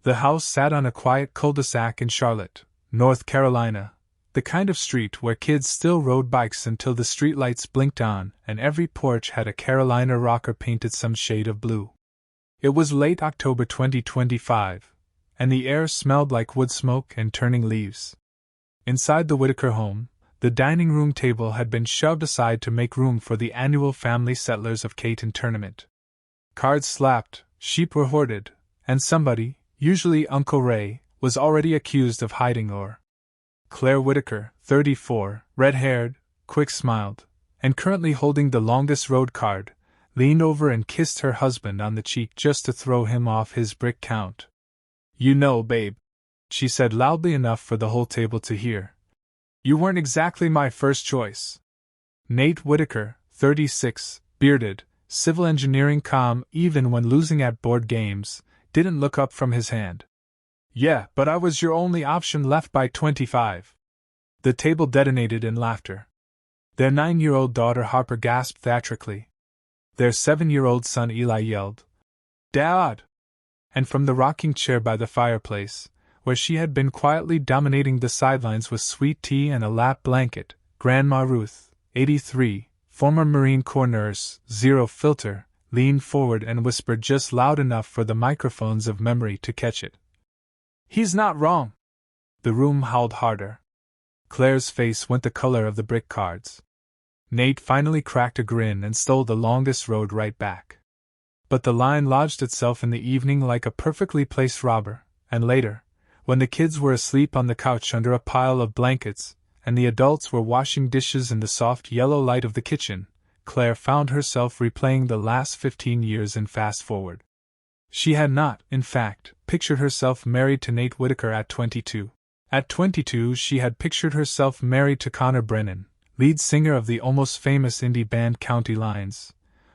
The house sat on a quiet cul-de-sac in Charlotte, North Carolina, the kind of street where kids still rode bikes until the streetlights blinked on, and every porch had a Carolina rocker painted some shade of blue. It was late October 2025, and the air smelled like wood smoke and turning leaves. Inside the Whitaker home, the dining room table had been shoved aside to make room for the annual Family Settlers of Caton tournament. Cards slapped, sheep were hoarded, and somebody, usually Uncle Ray, was already accused of hiding or. Claire Whitaker, 34, red-haired, quick-smiled, and currently holding the longest road card, leaned over and kissed her husband on the cheek just to throw him off his brick count. "You know, babe," she said loudly enough for the whole table to hear. "You weren't exactly my first choice." Nate Whitaker, 36, bearded, civil engineering calm even when losing at board games, didn't look up from his hand. "Yeah, but I was your only option left by 25. The table detonated in laughter. Their 9-year-old daughter Harper gasped theatrically. Their 7-year-old son Eli yelled, "Dad!" And from the rocking chair by the fireplace, where she had been quietly dominating the sidelines with sweet tea and a lap blanket, Grandma Ruth, 83, former Marine Corps nurse, zero filter, leaned forward and whispered just loud enough for the microphones of memory to catch it. "He's not wrong." The room howled harder. Claire's face went the color of the brick cards. Nate finally cracked a grin and stole the longest road right back. But the line lodged itself in the evening like a perfectly placed robber, and later, when the kids were asleep on the couch under a pile of blankets, and the adults were washing dishes in the soft yellow light of the kitchen, Claire found herself replaying the last 15 years in fast forward. She had not, in fact, pictured herself married to Nate Whitaker at 22. At 22 she had pictured herself married to Connor Brennan, lead singer of the almost famous indie band County Lines,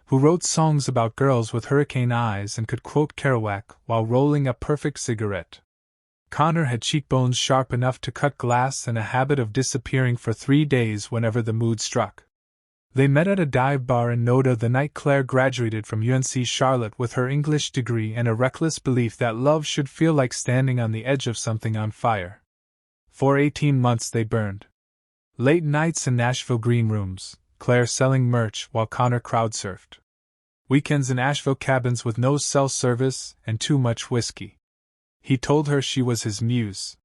who wrote songs about girls with hurricane eyes and could quote Kerouac while rolling a perfect cigarette. Connor had cheekbones sharp enough to cut glass and a habit of disappearing for 3 days whenever the mood struck. They met at a dive bar in Noda the night Claire graduated from UNC Charlotte with her English degree and a reckless belief that love should feel like standing on the edge of something on fire. For 18 months they burned. Late nights in Nashville green rooms, Claire selling merch while Connor crowd-surfed. Weekends in Asheville cabins with no cell service and too much whiskey. He told her she was his muse.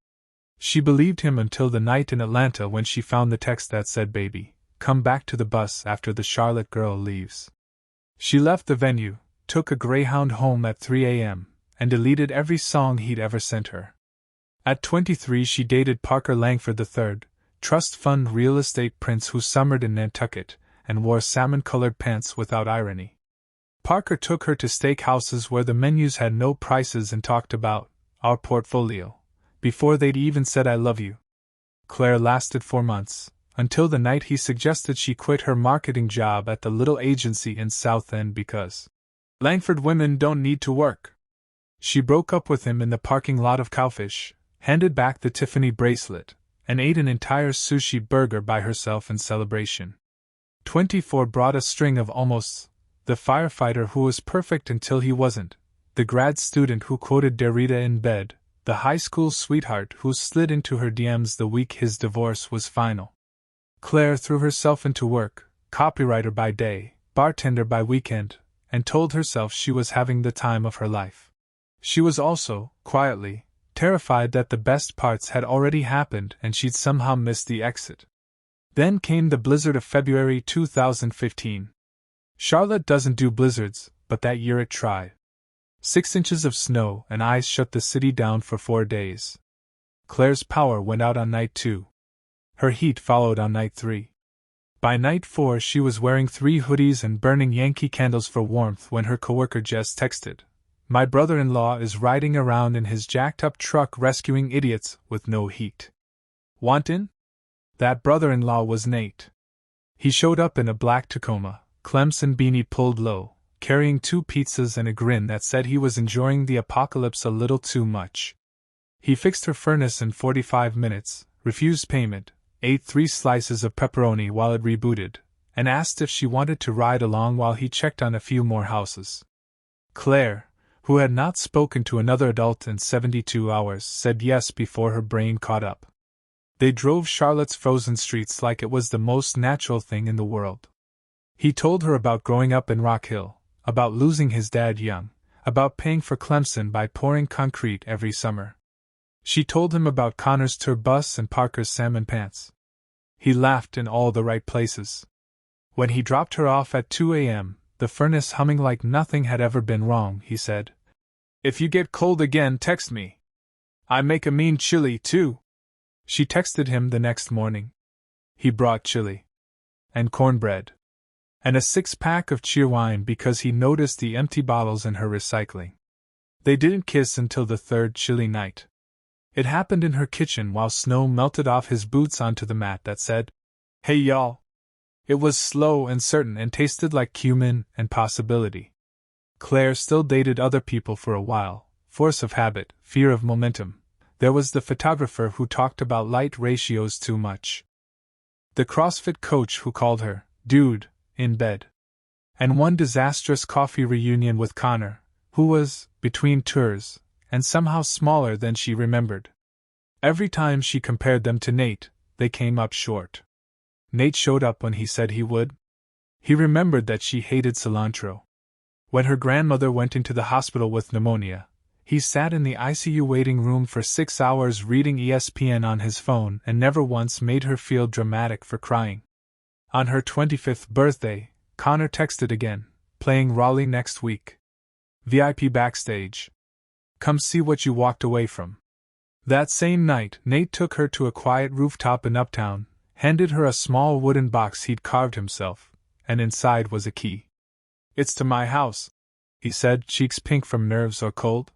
She believed him until the night in Atlanta when she found the text that said, "Baby, come back to the bus after the Charlotte girl leaves." She left the venue, took a Greyhound home at 3 a.m., and deleted every song he'd ever sent her. At 23 she dated Parker Langford III, trust fund real estate prince who summered in Nantucket and wore salmon-colored pants without irony. Parker took her to steakhouses where the menus had no prices and talked about our portfolio before they'd even said "I love you." Claire lasted 4 months, until the night he suggested she quit her marketing job at the little agency in South End because Langford women don't need to work. She broke up with him in the parking lot of Cowfish, handed back the Tiffany bracelet, and ate an entire sushi burger by herself in celebration. 24 brought a string of almosts: the firefighter who was perfect until he wasn't, the grad student who quoted Derrida in bed, the high school sweetheart who slid into her DMs the week his divorce was final. Claire threw herself into work, copywriter by day, bartender by weekend, and told herself she was having the time of her life. She was also, quietly, terrified that the best parts had already happened and she'd somehow missed the exit. Then came the blizzard of February 2015. Charlotte doesn't do blizzards, but that year it tried. 6 inches of snow and ice shut the city down for 4 days. Claire's power went out on night 2. Her heat followed on night 3. By night 4 she was wearing 3 hoodies and burning Yankee candles for warmth when her coworker Jess texted, "My brother-in-law is riding around in his jacked-up truck rescuing idiots with no heat. Want in?" That brother-in-law was Nate. He showed up in a black Tacoma, Clemson beanie pulled low, carrying 2 pizzas and a grin that said he was enjoying the apocalypse a little too much. He fixed her furnace in 45 minutes, refused payment, ate 3 slices of pepperoni while it rebooted, and asked if she wanted to ride along while he checked on a few more houses. Claire, who had not spoken to another adult in 72 hours, said yes before her brain caught up. They drove Charlotte's frozen streets like it was the most natural thing in the world. He told her about growing up in Rock Hill, about losing his dad young, about paying for Clemson by pouring concrete every summer. She told him about Connor's tour bus and Parker's salmon pants. He laughed in all the right places. When he dropped her off at 2 a.m., the furnace humming like nothing had ever been wrong, he said, "If you get cold again, text me. I make a mean chili, too." She texted him the next morning. He brought chili. And cornbread. And a 6-pack of cheerwine because he noticed the empty bottles in her recycling. They didn't kiss until the third chilly night. It happened in her kitchen while snow melted off his boots onto the mat that said, "Hey y'all." It was slow and certain and tasted like cumin and possibility. Claire still dated other people for a while, force of habit, fear of momentum. There was the photographer who talked about light ratios too much. The CrossFit coach who called her, "dude," in bed. And one disastrous coffee reunion with Connor, who was, between tours, and somehow smaller than she remembered. Every time she compared them to Nate, they came up short. Nate showed up when he said he would. He remembered that she hated cilantro. When her grandmother went into the hospital with pneumonia, he sat in the ICU waiting room for 6 hours reading ESPN on his phone and never once made her feel dramatic for crying. On her 25th birthday, Connor texted again, "Playing Raleigh next week. VIP backstage. Come see what you walked away from." That same night, Nate took her to a quiet rooftop in Uptown, handed her a small wooden box he'd carved himself, and inside was a key. "It's to my house," he said, cheeks pink from nerves or cold.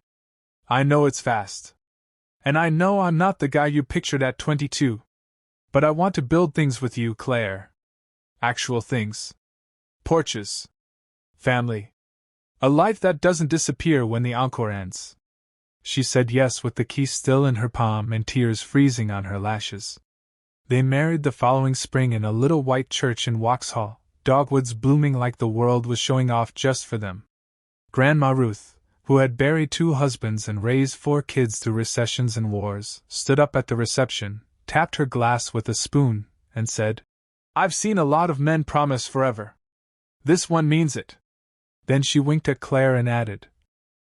"I know it's fast. And I know I'm not the guy you pictured at 22. But I want to build things with you, Claire. Actual things. Porches. Family. A life that doesn't disappear when the encore ends." She said yes with the key still in her palm and tears freezing on her lashes. They married the following spring in a little white church in Vauxhall, dogwoods blooming like the world was showing off just for them. Grandma Ruth, who had buried 2 husbands and raised 4 kids through recessions and wars, stood up at the reception, tapped her glass with a spoon, and said, "I've seen a lot of men promise forever. This one means it." Then she winked at Claire and added,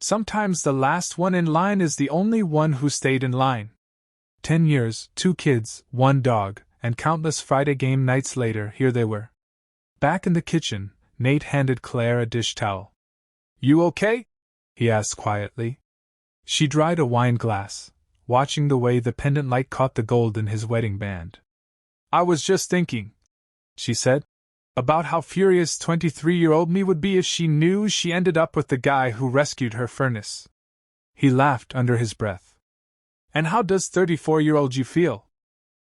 "Sometimes the last one in line is the only one who stayed in line." 10 years, 2 kids, 1 dog, and countless Friday game nights later, here they were. Back in the kitchen, Nate handed Claire a dish towel. "You okay?" he asked quietly. She dried a wine glass, watching the way the pendant light caught the gold in his wedding band. "I was just thinking," she said, "about how furious 23-year-old me would be if she knew she ended up with the guy who rescued her furnace." He laughed under his breath. "And how does 34-year-old you feel?"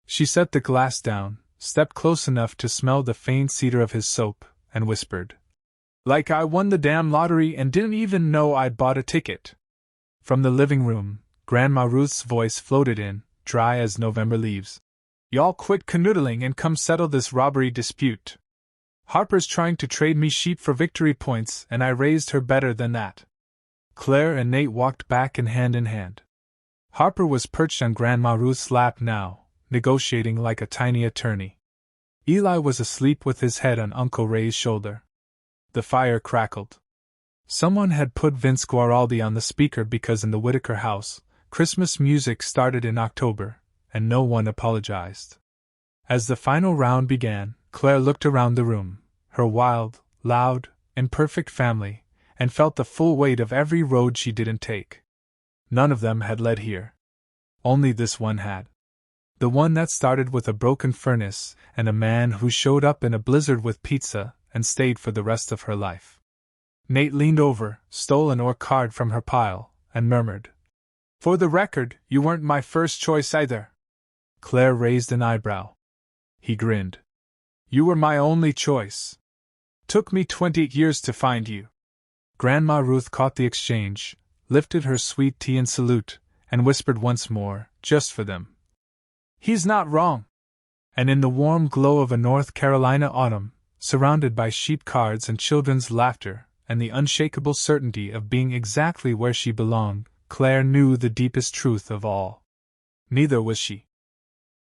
She set the glass down, stepped close enough to smell the faint cedar of his soap, and whispered, "Like I won the damn lottery and didn't even know I'd bought a ticket." From the living room, Grandma Ruth's voice floated in, dry as November leaves. "Y'all quit canoodling and come settle this robbery dispute. Harper's trying to trade me sheep for victory points, and I raised her better than that." Claire and Nate walked back in hand. Harper was perched on Grandma Ruth's lap now, negotiating like a tiny attorney. Eli was asleep with his head on Uncle Ray's shoulder. The fire crackled. Someone had put Vince Guaraldi on the speaker because in the Whitaker house, Christmas music started in October, and no one apologized. As the final round began, Claire looked around the room, her wild, loud, imperfect family, and felt the full weight of every road she didn't take. None of them had led here. Only this one had. The one that started with a broken furnace and a man who showed up in a blizzard with pizza and stayed for the rest of her life. Nate leaned over, stole an or card from her pile, and murmured, "For the record, you weren't my first choice either." Claire raised an eyebrow. He grinned. "You were my only choice. Took me 28 years to find you." Grandma Ruth caught the exchange, lifted her sweet tea in salute, and whispered once more, just for them, "He's not wrong." And in the warm glow of a North Carolina autumn, surrounded by sheep cards and children's laughter, and the unshakable certainty of being exactly where she belonged, Claire knew the deepest truth of all. Neither was she.